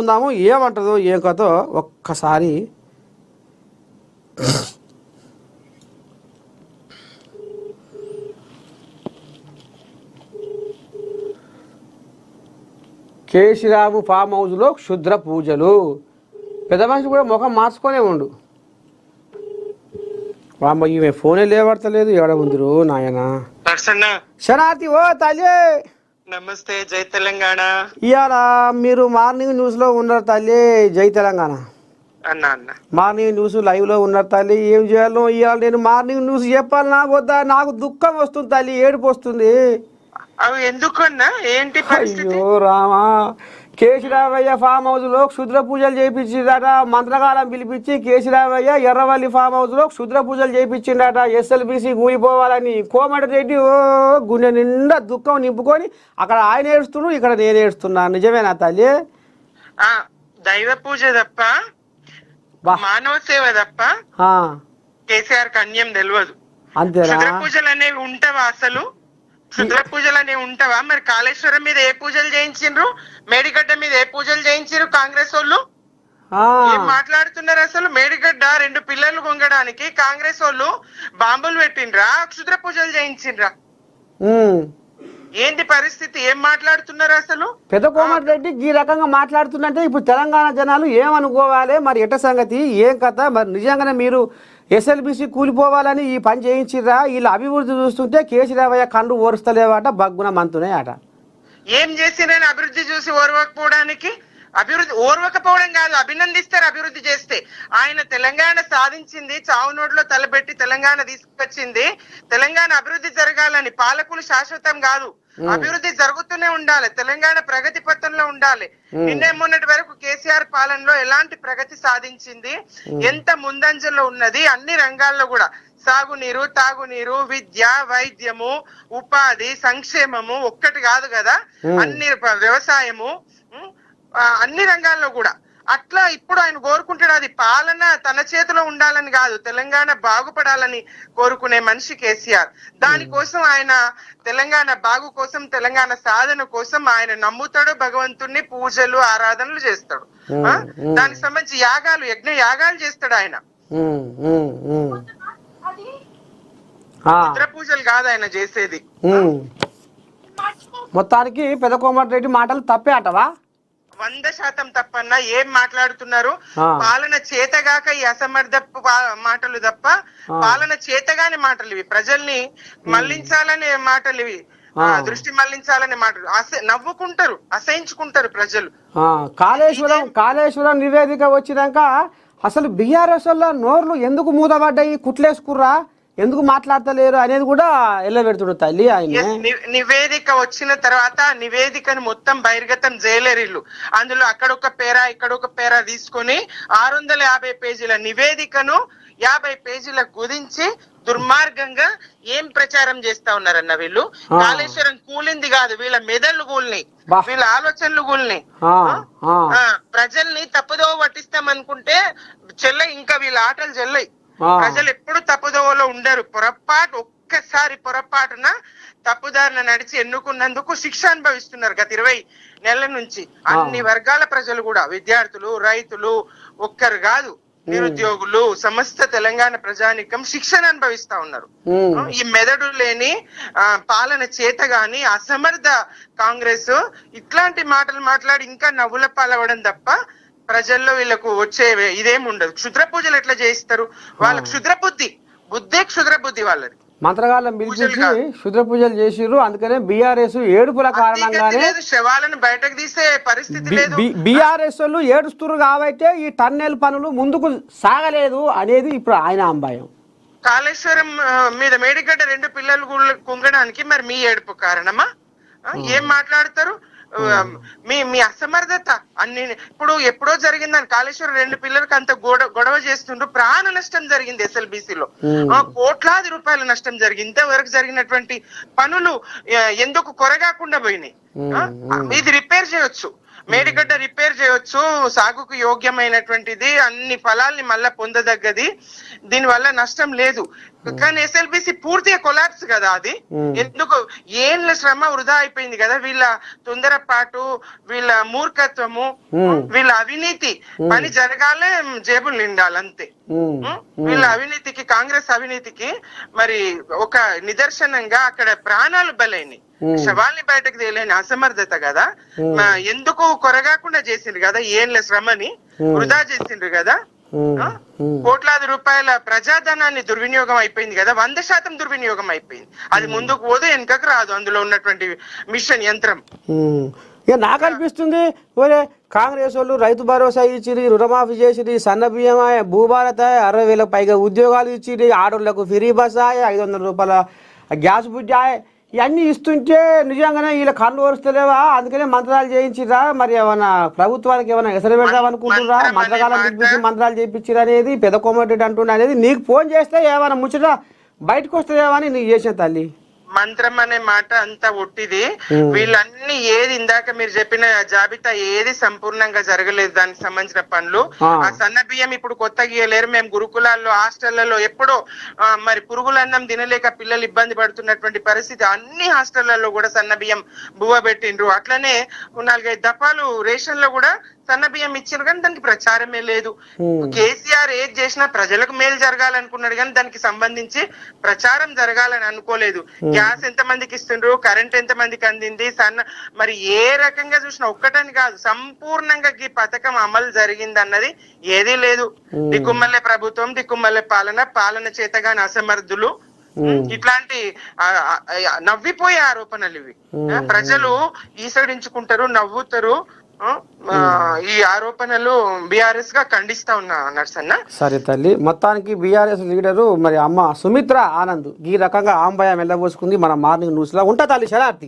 ఉందాము ఏమంటదో ఏం కథో ఒక్కసారి కేశిరావు ఫామ్ హౌస్లో క్షుద్ర పూజలు. పెద్ద మనిషి కూడా ముఖం మార్చుకొనే ఉండు. వామ్మ ఈమె ఫోనే లేవడతలేదు. ఎవడ ఉందిరు నాయన. శనార్థి ఓ తల్లి నమస్తే. జై తెలంగాణ. ఇవాళ మీరు మార్నింగ్ న్యూస్ లో ఉన్నారు తల్లి. జై తెలంగాణ అన్న మార్నింగ్ న్యూస్ లైవ్ లో ఉన్నారు తల్లి. ఏం చేయాలో ఇవాళ నేను మార్నింగ్ న్యూస్ చెప్పాలన్నా వద్దా? నాకు దుఃఖం వస్తుంది తల్లి, ఏడుపు వస్తుంది. అవి ఎందుకన్నా? ఏంటి పరిస్థితి? అయ్యో రామా, కేశిరావయ్య ఫామ్ హౌస్ లో క్షుద్ర పూజలు చేయించిందట. మంత్రకాలం పిలిపించి కేశిరావయ్య ఎర్రవల్లి ఫామ్ హౌస్ లో క్షుద్ర పూజలు చేయించిండట. ఎస్ఎల్బిసి కూలిపోవాలని. కోమటిరెడ్డి ఓ గుండె నిండా దుఃఖం నింపుకొని అక్కడ ఆయన ఏడుస్తున్నాడు, ఇక్కడ నేను ఏడుస్తున్నా. నిజమేనా తల్లి? దైవ పూజ తప్ప, మానవ సేవ తప్ప కేసీఆర్ కన్యం తెలియదు. అంతేనా? క్షుద్ర పూజలు అనేవి ఉంటావా అసలు? క్షుద్ర పూజలు అనేవి ఉంటావా? మరి కాళేశ్వరం మీద ఏ పూజలు చేయించిండ్రు? మేడిగడ్డ మీద ఏ పూజలు చేయించారు కాంగ్రెస్ వాళ్ళు? ఏం మాట్లాడుతున్నారు అసలు? మేడిగడ్డ 2 పిల్లలు కొంగడానికి కాంగ్రెస్ వాళ్ళు బాంబులు పెట్టిండ్రా? క్షుద్ర పూజలు చేయించిండ్రా? ఏంటి పరిస్థితి? ఏం మాట్లాడుతున్నారు అసలు? పెద్ద కోమటిరెడ్డి ఈ రకంగా మాట్లాడుతుందంటే ఇప్పుడు తెలంగాణ జనాలు ఏమనుకోవాలి? మరి ఎట్ట సంగతి, ఏం కథ? మరి నిజంగానే మీరు ఎస్ఎల్బిసి కూలిపోవాలని ఈ పని చేయించిర్రా? వీళ్ళ అభివృద్ధి చూస్తుంటే కేసీరావయ్య కండు ఓరుస్తలేవాట, బగ్గున మంతునే అట. ఏం చేసిరని అభివృద్ధి చూసి ఓర్వకపోవడానికి? అభివృద్ధి ఓర్వకపోవడం కాదు, అభినందిస్తారు అభివృద్ధి చేస్తే. ఆయన తెలంగాణ సాధించింది, చావు నోట్లో తలపెట్టి తెలంగాణ తీసుకొచ్చింది. తెలంగాణ అభివృద్ధి జరగాలని. పాలకులు శాశ్వతం కాదు, అభివృద్ధి జరుగుతూనే ఉండాలి. తెలంగాణ ప్రగతి పథంలో ఉండాలి. నిన్నే మొన్నటి వరకు కేసీఆర్ పాలనలో ఎలాంటి ప్రగతి సాధించింది, ఎంత ముందంజలో ఉన్నది, అన్ని రంగాల్లో కూడా సాగునీరు, తాగునీరు, విద్య, వైద్యము, ఉపాధి, సంక్షేమము ఒక్కటి కాదు కదా, అన్ని, వ్యవసాయము, అన్ని రంగాల్లో కూడా. అట్లా ఇప్పుడు ఆయన కోరుకుంటాడు. అది పాలన తన చేతిలో ఉండాలని కాదు, తెలంగాణ బాగుపడాలని కోరుకునే మనిషి కేసీఆర్. దానికోసం ఆయన తెలంగాణ బాగు కోసం, తెలంగాణ సాధన కోసం ఆయన నమ్ముతాడు భగవంతుణ్ణి, పూజలు ఆరాధనలు చేస్తాడు. దానికి సంబంధించి యాగాలు, యజ్ఞ యాగాలు చేస్తాడు ఆయన. చిత్ర పూజలు కాదు ఆయన చేసేది. మొత్తానికి పెద్ద కోమటిరెడ్డి మాటలు తప్పే అంటవా? 100% తప్పన్నా. ఏం మాట్లాడుతున్నారు? పాలన చేతగాక ఈ అసమర్థ మాటలు తప్ప పాలన చేతగాని మాటలు ఇవి. ప్రజల్ని మళ్లించాలనే మాటలు ఇవి, దృష్టి మళ్లించాలనే మాటలు. నవ్వుకుంటారు, అసహించుకుంటారు ప్రజలు. కాళేశ్వరం నివేదిక వచ్చినాక అసలు బీఆర్ఎస్ వల్ల నోర్లు ఎందుకు మూతపడ్డాయి, కుట్లేసుకుర్రా, ఎందుకు మాట్లాడతలేరు అనేది కూడా ఎల్లబెడుతుడు తల్లి ఆయన. నివేదిక వచ్చిన తర్వాత నివేదికను మొత్తం బహిర్గతం చేయలేరు. అందులో అక్కడొక పేరా ఇక్కడొక పేరా తీసుకొని 650 పేజీల నివేదికను 50 పేజీల కుదించి దుర్మార్గంగా ఏం ప్రచారం చేస్తా ఉన్నారన్న వీళ్ళు. కాళేశ్వరం కూలింది కాదు, వీళ్ళ మెదళ్ళు కూలినాయి, వీళ్ళ ఆలోచనలు కూలినాయి. ప్రజల్ని తప్పుదోవ పట్టిస్తామనుకుంటే చెల్లై, ఇంకా వీళ్ళ ఆటలు చెల్లై. ప్రజలు ఎప్పుడు తప్పుదోవలో ఉండరు. ఒక్కసారి పొరపాటున తప్పుదారిన నడిచి ఎన్నుకున్నందుకు శిక్ష అనుభవిస్తున్నారు గత 20 నెలల నుంచి అన్ని వర్గాల ప్రజలు కూడా. విద్యార్థులు, రైతులు ఒక్కరు కాదు, నిరుద్యోగులు, సమస్త తెలంగాణ ప్రజానికం శిక్షను అనుభవిస్తా ఉన్నారు. ఈ మెదడు లేని పాలన చేత గాని అసమర్థ కాంగ్రెస్ ఇట్లాంటి మాటలు మాట్లాడి ఇంకా నవ్వుల పాలవడం తప్ప ప్రజల్లో వీళ్ళకు వచ్చే ఇదేం ఉండదు. క్షుద్ర పూజలు ఎట్లా చేయిస్తారు? వాళ్ళ క్షుద్ర బుద్ధే క్షుద్ర బుద్ధి వాళ్ళది. మంత్రగాళ్ళం పిలిపించి క్షుద్ర పూజలు చేసిర్రు. అందుకనే బీఆర్ఎస్ ఏడుపుల కారణంగానే శవాలను బయటకు తీసే పరిస్థితి లేదు. బీఆర్ఎస్ వాళ్ళు ఏడుస్తున్నారు కాబట్టి ఈ టన్నెల్ పనులు ముందుకు సాగలేదు అనేది ఇప్పుడు ఆయన అంబాయం. కాళేశ్వరం మీద మేడిగడ్డ 2 పిల్లలు కుంగడానికి మరి మీ ఏడుపు కారణమా? ఏం మాట్లాడతారు? మీ అసమర్థత అన్ని. ఇప్పుడు ఎప్పుడో జరిగిందని కాళేశ్వరం 2 పిల్లలకి అంత గొడవ చేస్తుండ్రు. ప్రాణ నష్టం జరిగింది ఎస్ఎల్బిసిలో, కోట్లాది రూపాయల నష్టం జరిగింది. ఇంతవరకు జరిగినటువంటి పనులు ఎందుకు కొరగాకుండా పోయినాయి? ఇది రిపేర్ చేయొచ్చు, మేడిగడ్డ రిపేర్ చేయొచ్చు, సాగుకు యోగ్యమైనటువంటిది, అన్ని ఫలాల్ని మళ్ళా పొందదగ్గది, దీని వల్ల నష్టం లేదు. కానీ ఎస్ఎల్బిసి పూర్తిగా కొలాప్స్ కదా అది. ఎందుకు ఏళ్ళ శ్రమ వృధా అయిపోయింది కదా, వీళ్ళ తొందరపాటు, వీళ్ళ మూర్ఖత్వము, వీళ్ళ అవినీతి. పని జరగాలే, జేబులు నిండాలి అంతే. వీళ్ళ అవినీతికి, కాంగ్రెస్ అవినీతికి మరి ఒక నిదర్శనంగా అక్కడ ప్రాణాలు బలైనవి, శవాల్ని బయటకు తేలేని అసమర్థత కదా. ఎందుకు కొరగాకుండా చేసిండ్రు కదా, ఏళ్ళ శ్రమని వృధా చేసిండ్రు కదా. కోట్లాది రూపాయల ప్రజాధనాన్ని దుర్వినియోగం అయిపోయింది కదా, 100% దుర్వినియోగం అయిపోయింది. అది ముందుకు పోతే వెనుకకు రాదు అందులో ఉన్నటువంటి మిషన్ యంత్రం. ఇక నాకు అనిపిస్తుంది, ఒరే కాంగ్రెస్ వాళ్ళు రైతు భరోసా ఇచ్చిరి, రుణమాఫీ చేసిరి, సన్న బియ్యం, భూభారత 60,000 పైగా ఉద్యోగాలు ఇచ్చిరి, ఆడోళ్లకు ఫ్రీ బస్, 500 రూపాయల గ్యాస్ బుడ్డాయ్, ఇవన్నీ ఇస్తుంటే నిజంగానే వీళ్ళ కళ్ళు వరుస్తలేవా? అందుకనే మంత్రాలు చేయించిరా? మరి ఏమన్నా ప్రభుత్వానికి ఏమైనా ఎసరు పెడదామనుకుంటురా? మంత్రకాలం పిలిపించి మంత్రాలు చేయించిరా అనేది పెద్ద కోమటిరెడ్డి అంటున్నా అనేది. నీకు ఫోన్ చేస్తే ఏమైనా ముచ్చట బయటకు వస్తుందేమని నీకు చేసిన తల్లి. మంత్రం అనే మాట అంతా ఒట్టిది. వీళ్ళన్ని ఏది ఇందాక మీరు చెప్పిన జాబితా ఏది సంపూర్ణంగా జరగలేదు, దానికి సంబంధించిన పనులు. ఆ సన్న బియ్యం ఇప్పుడు కొత్తగా ఇయ్యలేరు. మేము గురుకులాల్లో, హాస్టళ్లలో ఎప్పుడో మరి పురుగులన్నం తినలేక పిల్లలు ఇబ్బంది పడుతున్నటువంటి పరిస్థితి. అన్ని హాస్టళ్లలో కూడా సన్న బియ్యం బువ్వ పెట్టిండ్రు. అట్లనే 4-5 దఫాలు రేషన్ లో కూడా సన్న బియ్యం ఇచ్చారు, కానీ దానికి ప్రచారమే లేదు. కేసీఆర్ ఏది చేసినా ప్రజలకు మేలు జరగాలనుకున్నాడు, కానీ దానికి సంబంధించి ప్రచారం జరగాలని అనుకోలేదు. గ్యాస్ ఎంత మందికి ఇస్తుండ్రు, కరెంట్ ఎంత మందికి అందింది, మరి ఏ రకంగా చూసినా ఒక్కటని కాదు, సంపూర్ణంగా ఈ పథకం అమలు జరిగింది అన్నది ఏదీ లేదు. దిక్కుమల్లె ప్రభుత్వం, దిక్కుమల్లె పాలన చేతగాని అసమర్థులు, ఇట్లాంటి నవ్విపోయే ఆరోపణలు ఇవి. ప్రజలు ఈసడించుకుంటారు, నవ్వుతారు. ఈ ఆరోపణలు బీఆర్ఎస్ గా ఖండిస్తా ఉన్నా నర్సన్న. సరే తల్లి, మొత్తానికి బీఆర్ఎస్ లీడరు మరి అమ్మ సుమిత్ర ఆనంద్ ఈ రకంగా ఆంబయం వెళ్ళబోసుకుంది మన మార్నింగ్ న్యూస్ లో. ఉంటా తల్లి, శరార్థి.